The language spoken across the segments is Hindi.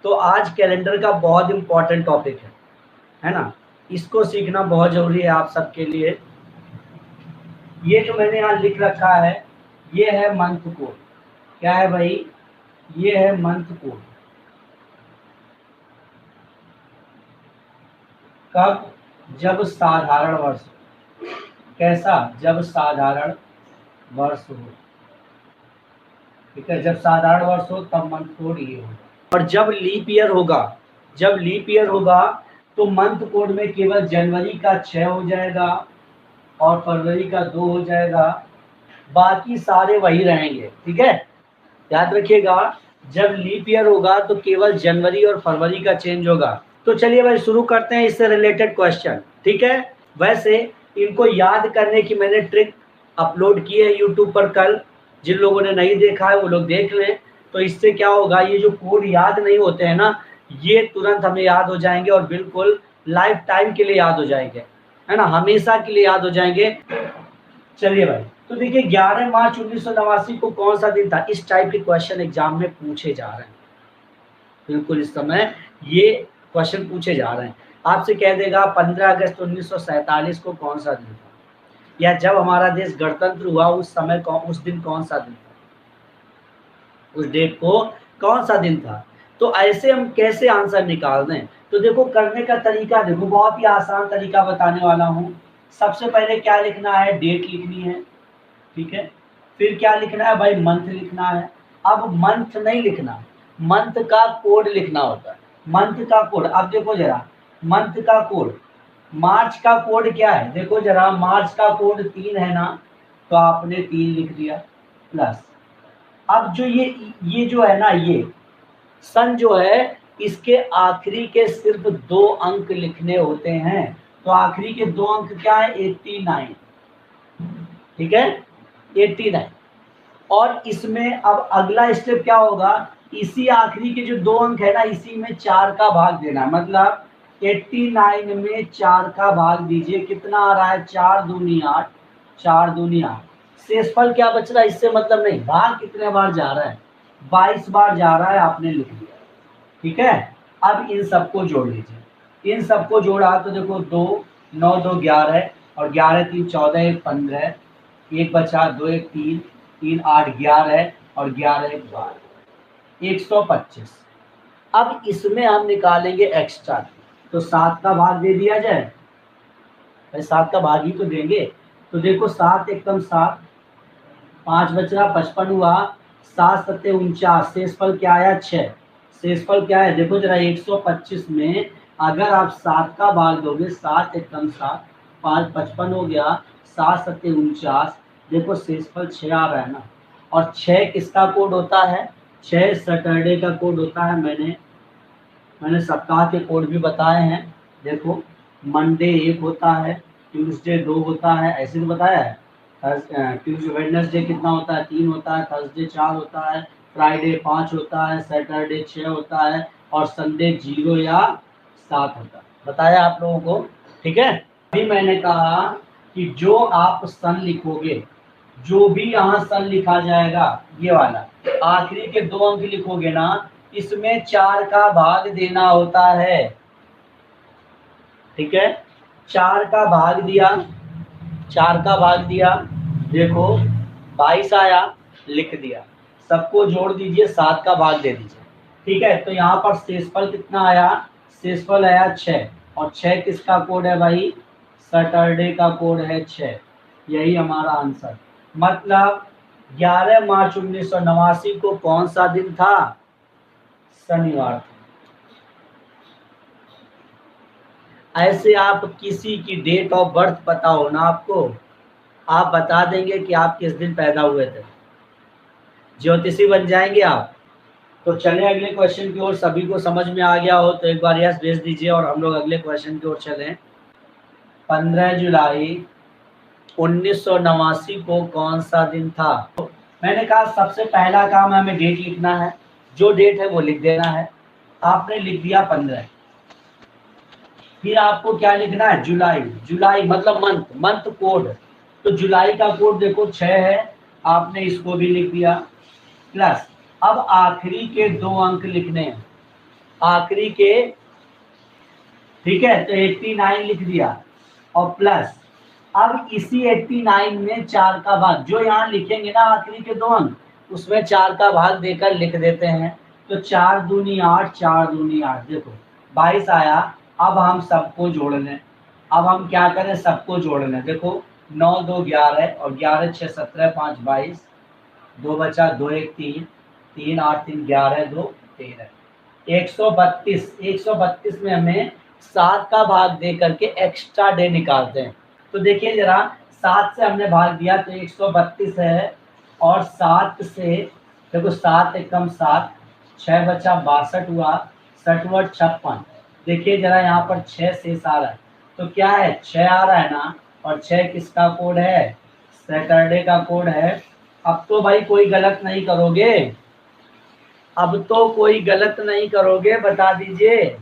तो आज कैलेंडर का बहुत इंपॉर्टेंट टॉपिक है ना, इसको सीखना बहुत जरूरी है आप सबके लिए। ये जो मैंने यहाँ लिख रखा है ये है मंथ कोड। क्या है भाई? ये है मंथ कोड। कब? जब साधारण वर्ष। कैसा? जब साधारण वर्ष हो। ठीक है, जब साधारण वर्ष हो तब मंथ कोड ये होगा। और जब लीप ईयर होगा, जब लीप ईयर होगा तो मंथ कोड में केवल जनवरी का 6 हो जाएगा और फरवरी का 2 हो जाएगा, बाकी सारे वही रहेंगे। ठीक है, याद रखिएगा, जब लीप ईयर होगा तो केवल जनवरी और फरवरी का चेंज होगा। तो चलिए भाई शुरू करते हैं इससे रिलेटेड क्वेश्चन। ठीक है, वैसे इनको याद करने की मैंने ट्रिक अपलोड की है यूट्यूब पर कल, जिन लोगों ने नहीं देखा है वो लोग देख लें। तो इससे क्या होगा, ये जो कोड याद नहीं होते हैं ना, ये तुरंत हमें याद हो जाएंगे और बिल्कुल लाइफ टाइम के लिए याद हो जाएंगे, है ना, हमेशा के लिए याद हो जाएंगे। चलिए भाई, तो देखिए 11 मार्च 1989 को कौन सा दिन था? इस टाइप के क्वेश्चन एग्जाम में पूछे जा रहे हैं। बिल्कुल इस समय ये क्वेश्चन पूछे जा रहे हैं। आपसे कह देगा 15 अगस्त 1947 को कौन सा दिन था, या जब हमारा देश गणतंत्र हुआ उस समय उस दिन कौन सा दिन था, उस डेट को कौन सा दिन था। तो ऐसे हम कैसे आंसर निकाल दें? तो देखो करने का तरीका, देखो बहुत ही आसान तरीका बताने वाला हूँ। सबसे पहले क्या लिखना है? डेट लिखनी है। ठीक है, फिर क्या लिखना है भाई? मंथ लिखना है। अब मंथ नहीं लिखना, मंथ का कोड लिखना होता है। मंथ का कोड, अब देखो जरा, मंथ का कोड, मार्च का कोड क्या है? देखो जरा, मार्च का कोड 3 है ना, तो आपने 3 लिख दिया प्लस। अब जो ये जो है ना, ये सन जो है, इसके आखिरी के सिर्फ 2 अंक लिखने होते हैं। तो आखिरी के 2 अंक क्या है? 89। ठीक है, 89। और इसमें अब अगला स्टेप क्या होगा? इसी आखिरी के जो 2 अंक है ना, इसी में 4 का भाग देना। मतलब 89 में 4 का भाग दीजिए, कितना आ रहा है? 4 दूनी 8, 4 दूनी 8। शेषफल क्या बच रहा है? इससे मतलब नहीं, भाग कितने बार जा रहा है? 22 बार जा रहा है, आपने लिख दिया। ठीक है, अब इन सबको जोड़ लीजिए। इन सबको जोड़ा तो देखो 2 9 2 11 और 11 3 14 1 15, 1 बचा 2 1 3 3 8 11 और 11 1 12, 125। अब इसमें हम निकालेंगे एक्स्ट्रा, तो 7 का भाग दे दिया जाए भाई, 7 का भाग ही तो देंगे। तो देखो 7 एकम 7, 5 बच रहा 55 हुआ, 7 7 49, शेषफल क्या आया? 6। शेषफल क्या है? देखो जरा, 125 में अगर आप 7 का भाग दोगे, 7 एकम 7, 5 55 हो गया, 7 7 49, देखो शेषफल 6 आ रहा है ना। और 6 किसका कोड होता है? 6 सैटरडे का कोड होता है। मैंने सप्ताह के कोड भी बताए हैं। देखो मंडे 1 होता है, ट्यूसडे 2 होता है, ऐसे तो बताया है। ट्यूसडे वेडनेसडे कितना होता है? 3 होता है, थर्सडे 4 होता है, फ्राइडे 5 होता है, सैटरडे 6 होता है और संडे 0 या 7 होता है। बताया आप लोगों को। ठीक है, अभी मैंने कहा कि जो आप सन लिखोगे, जो भी यहाँ सन लिखा जाएगा, ये वाला आखिरी के 2 अंक लिखोगे ना, इसमें 4 का भाग देना होता है। ठीक है, 4 का भाग दिया, 4 का भाग दिया, देखो 22 आया, लिख दिया। सबको जोड़ दीजिए, 7 का भाग दे दीजिए। ठीक है, तो यहाँ पर शेषफल कितना आया? शेषफल आया 6, और 6 किसका कोड है भाई? सैटरडे का कोड है 6। यही हमारा आंसर। मतलब 11 मार्च 1989 को कौन सा दिन था? शनिवार था। ऐसे आप किसी की डेट ऑफ बर्थ पता हो ना आपको, आप बता देंगे कि आप किस दिन पैदा हुए थे, ज्योतिषी बन जाएंगे आप। तो चले अगले क्वेश्चन की ओर। सभी को समझ में आ गया हो तो एक बार यस भेज दीजिए और हम लोग अगले क्वेश्चन की ओर चलें। 15 जुलाई 1989 को कौन सा दिन था? तो मैंने कहा सबसे पहला काम हमें डेट लिखना है, जो डेट है वो लिख देना है। आपने लिख दिया 15। फिर आपको क्या लिखना है? जुलाई। जुलाई मतलब मंथ, मंथ कोड। तो जुलाई का कोड देखो 6 है, आपने इसको भी लिख दिया प्लस। अब आखिरी के 2 अंक लिखने हैं। आखिरी के, ठीक है, तो 89 लिख दिया और प्लस, अब इसी 89 में 4 का भाग, जो यहाँ लिखेंगे ना आखिरी के 2 अंक, उसमें 4 का भाग देकर लिख देते हैं। तो 4 दूनी 8, 4 दूनी 8, देखो 22 आया। अब हम सबको जोड़ लें, अब हम क्या करें, सबको जोड़ लें। देखो 9 2 11 और 11 6 17 5 22, 2 बचा, 2 1 3, 3 8 3 11 2 13, 132 में हमें 7 का भाग दे करके एक्स्ट्रा डे निकालते हैं। तो देखिए जरा, 7 से हमने भाग दिया तो 132 है, और 7 से देखो 7 एकम 7, 6 बचा 62 हुआ, 60 56। देखिए जरा यहाँ पर 6 शेष आ रहा है, तो क्या है 6 आ रहा है ना, और 6 किसका कोड है, सैटरडे का कोड है। अब तो भाई कोई गलत नहीं करोगे, अब तो कोई गलत नहीं करोगे, बता दीजिए।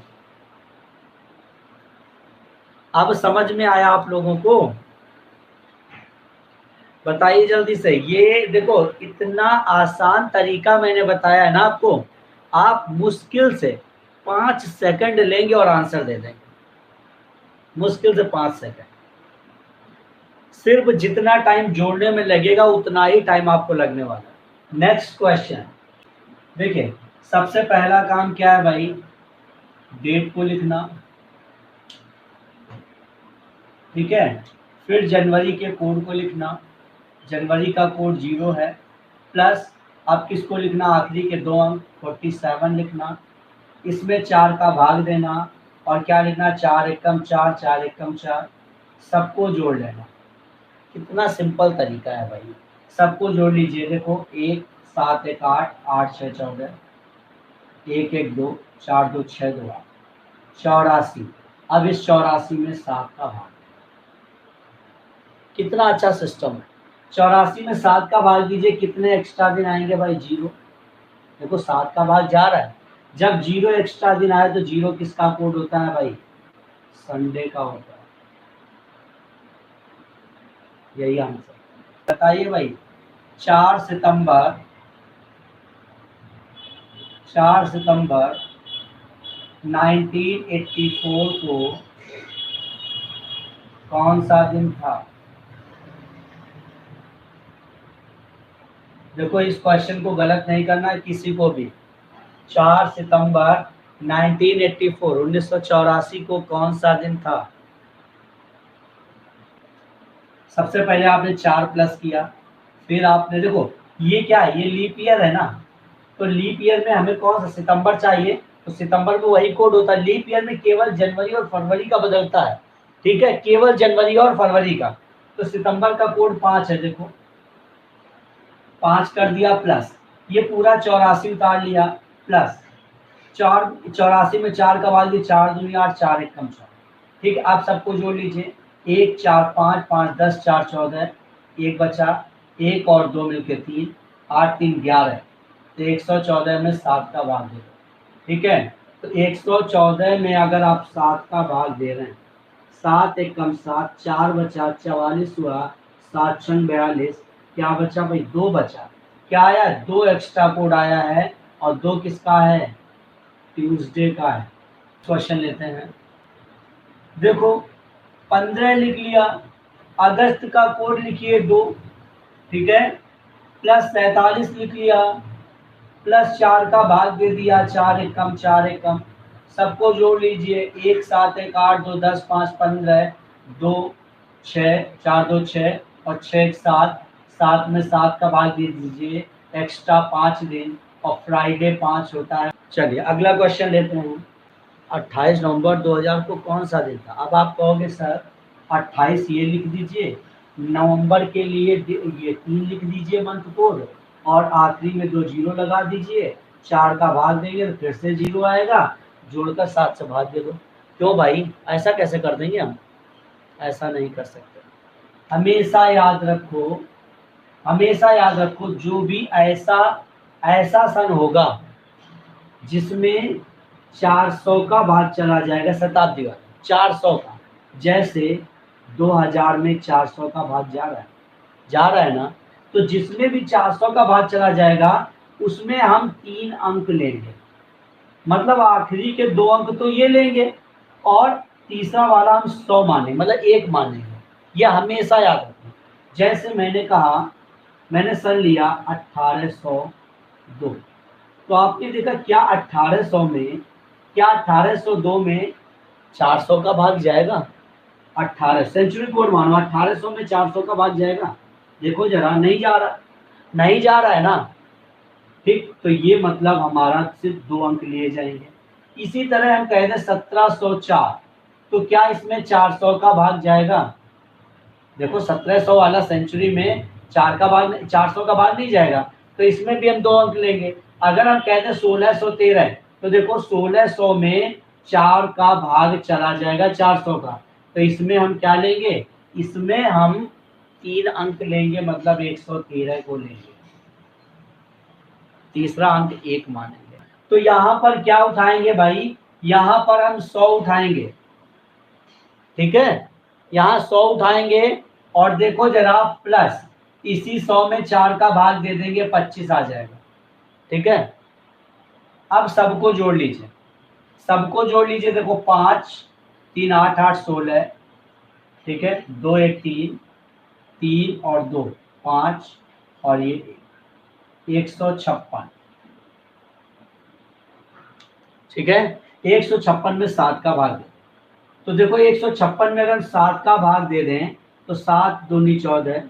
अब समझ में आया आप लोगों को, बताइए जल्दी से। ये देखो इतना आसान तरीका मैंने बताया है ना आपको, आप मुश्किल से 5 सेकंड लेंगे और आंसर दे देंगे, मुश्किल से 5 सेकंड। सिर्फ जितना टाइम जोड़ने में लगेगा उतना ही टाइम आपको लगने वाला है। नेक्स्ट क्वेश्चन देखिए, सबसे पहला काम क्या है भाई, डेट को लिखना, ठीक है। फिर जनवरी के कोड को लिखना, जनवरी का कोड 0 है, प्लस अब किसको लिखना, आखिरी के 2 अंक 47 लिखना, इसमें 4 का भाग देना, और क्या लिखना, 4 एकम 4, 4 एकम 4, सबको जोड़ लेना। कितना सिंपल तरीका है भाई, सबको जोड़ लीजिए। देखो 1 7 1 8, 8 6 14, 1 1 2, 4 2 6 2 8, 84। अब इस 84 में 7 का भाग, कितना अच्छा सिस्टम है। 84 में 7 का भाग दीजिए, कितने एक्स्ट्रा दिन आएंगे भाई, 0। देखो 7 का भाग जा रहा है, जब 0 एक्स्ट्रा दिन आए तो 0 किसका कोड होता है भाई, संडे का होता है। यही आंसर। बताइए भाई, 4 सितंबर 1984 को कौन सा दिन था। देखो इस क्वेश्चन को गलत नहीं करना है किसी को भी। 4 सितंबर 1984 को कौन सा दिन था। सबसे पहले आपने 4 प्लस किया, फिर आपने देखो ये क्या है, ये लीप ईयर है ना, तो लीप ईयर में हमें कौन सा सितंबर चाहिए, तो सितंबर में वही कोड होता है। लीप ईयर में केवल जनवरी और फरवरी का बदलता है, ठीक है, केवल जनवरी और फरवरी का। तो सितंबर का कोड 5 है, देखो 5 कर दिया, प्लस ये पूरा 84 उतार लिया, प्लस 84 में 4 का भाग दिया, 4 दूनी 8, 4 एक कम 4, ठीक है। आप सबको जोड़ लीजिए, 1 4 5 5 10 4 14, 1 बचा, 1 और 2 मिलके 3, 8 3 11, तो 114 में 7 का भाग दे दो, ठीक है। तो 114 में अगर आप 7 का भाग दे रहे हैं, 7 एक कम 7, 4 बचा, 44 हुआ, 7 6 42, क्या बचा भाई, 2 बचा। क्या आया, 2 एक्स्ट्रा कोड आया है, और 2 किसका है, ट्यूसडे का है। क्वेश्चन लेते हैं, देखो 15 लिख लिया, अगस्त का कोड लिखिए 2, ठीक है, प्लस 47 लिख लिया, प्लस 4 का भाग दे दिया, 4 एक कम 4 एक कम, सबको जोड़ लीजिए, 1 7 1 8 2 10 5 15, 2 6 4 2 6 और 6 1 7, 7 में 7 का भाग दे दीजिए, एक्स्ट्रा 5 दिन, और फ्राइडे 5 होता है। चलिए अगला क्वेश्चन लेते हैं। 28 नवंबर 2000 को कौन सा दिन था। अब आप कहोगे सर 28 ये लिख दीजिए, नवंबर के लिए ये 3 लिख दीजिए मंथ कोड, और आखिरी में 2 जीरो लगा दीजिए, 4 का भाग देंगे तो फिर से 0 आएगा, जोड़कर 7 से भाग दे दो। क्यों भाई, ऐसा कैसे कर देंगे हम, ऐसा नहीं कर सकते। हमेशा याद रखो, हमेशा याद रखो, जो भी ऐसा सन होगा जिसमें 400 का भाग चला जाएगा, शताब्दी का 400 का, जैसे 2000 में 400 का भाग जा रहा है ना, तो जिसमें भी 400 का भाग चला जाएगा उसमें हम 3 अंक लेंगे, मतलब आखिरी के 2 अंक तो ये लेंगे और तीसरा वाला हम 100 मानेंगे, मतलब 1 मानेंगे। ये हमेशा याद रखना। जैसे मैंने कहा, मैंने सन लिया 1802, तो आपने देखा क्या 1802 में 400 का भाग जाएगा? 18 सेंचुरी कोड मानो, 1800 में 400 का भाग जाएगा? देखो जरा, नहीं जा रहा, नहीं जा रहा है ना। ठीक, तो ये मतलब हमारा सिर्फ 2 अंक लिए जाएंगे। इसी तरह हम कह दें 1704, तो क्या इसमें 400 का भाग जाएगा? देखो 1700 वाला सेंचुरी में 400 का भाग नहीं जाएगा, तो इसमें भी हम 2 अंक लेंगे। अगर हम कहते हैं 1613, तो देखो 1600 में 4 का भाग चला जाएगा 400 का, तो इसमें हम क्या लेंगे? इसमें हम 3 अंक लेंगे, मतलब 113 को लेंगे, तीसरा अंक 1 मानेंगे। तो यहाँ पर क्या उठाएंगे भाई? यहाँ पर हम 100 उठाएंगे, ठीक है, यहाँ 100 उठाएंगे और देखो जरा प्लस इसी 100 में 4 का भाग दे देंगे, 25 आ जाएगा, ठीक है। अब सबको जोड़ लीजिए, सबको जोड़ लीजिए, देखो 5 3 8 8 16, ठीक है, 2 1 3, 3 और 2 5 और ये 156, ठीक है। 156 में 7 का भाग, तो देखो 156 में अगर 7 का भाग दे दें तो 7 दूनी 14,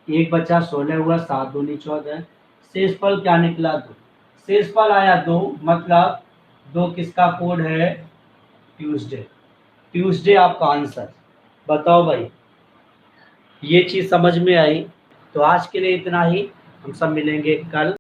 1 बचा 16 हुआ, 7 दूनी 14, शेषफल क्या निकला? 2। शेषफल आया 2, मतलब 2 किसका कोड है? ट्यूसडे। ट्यूसडे आपका आंसर। बताओ भाई, ये चीज़ समझ में आई? तो आज के लिए इतना ही, हम सब मिलेंगे कल।